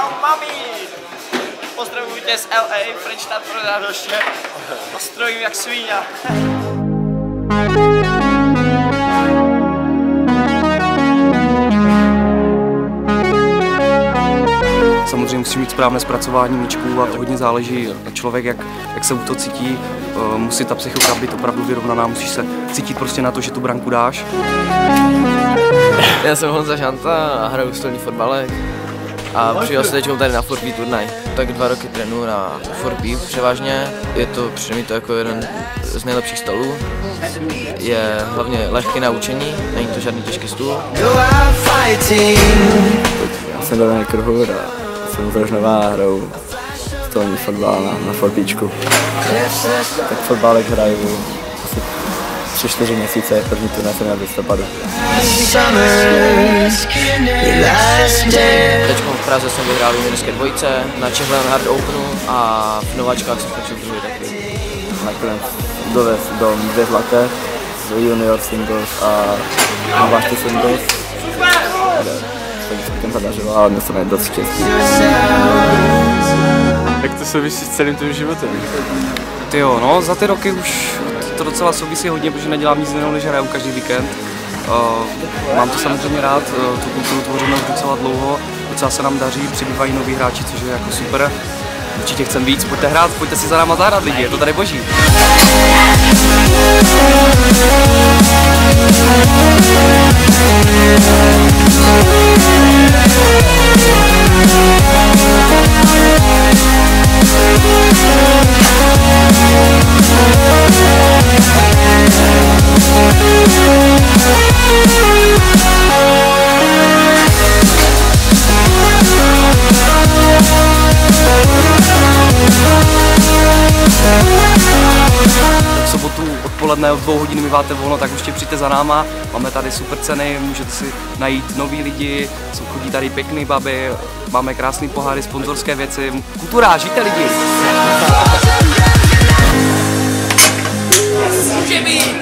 Čau, mami! Pozdravuji tě z LA, Frenštát pro radoště. A strojím jak svíňa. Samozřejmě musí mít správné zpracování míčků a to hodně záleží na člověk, jak se u toho cítí. Musí ta psychika být opravdu vyrovnaná, musíš se cítit prostě na to, že tu branku dáš. Já jsem Honza Žanta a hraju stolní fotbalek a přijel se teď tady na 4B turnaj. Tak 2 roky trénuji na 4B převážně, přijde mi to jako jeden z nejlepších stolů. Je hlavně lehký na učení, není to žádný těžký stůl. Já jsem Daniel Krhur a jsem z Rožnova a hraju stolní fotbal na 4Bčku. Tak fotbálek hraju asi 3-4 měsíce, první turnaj jsem měl v listopadu. Teď v Praze jsem vyhrál juniorské dvojice, na Czech Leonhard Openu a v nováčkách jsem skočil druhý taky. Nakonec dovez do 2 zlaté z junior singles a nováčky singles. Takže se mi zadařilo a dnes jsem dost štěstí. Jak to souvisí s celým tvým životem? Tyjo, no za ty roky už to docela souvisí hodně, protože nedělám nic jiného, než hraju každý víkend. Mám to samozřejmě rád, tu kulturu tvoříme už docela dlouho, docela se nám daří, přibývají noví hráči, což je jako super. Určitě chcem víc, pojďte hrát, pojďte si za náma zahrát lidi, je to tady boží. V sobotu odpoledne od 2 hodin mi máte volno, tak ještě přijďte za náma. Máme tady super ceny, můžete si najít nový lidi, chodí tady pěkný baby, máme krásný poháry, sponzorské věci. Kultura, žijte lidi! Může být!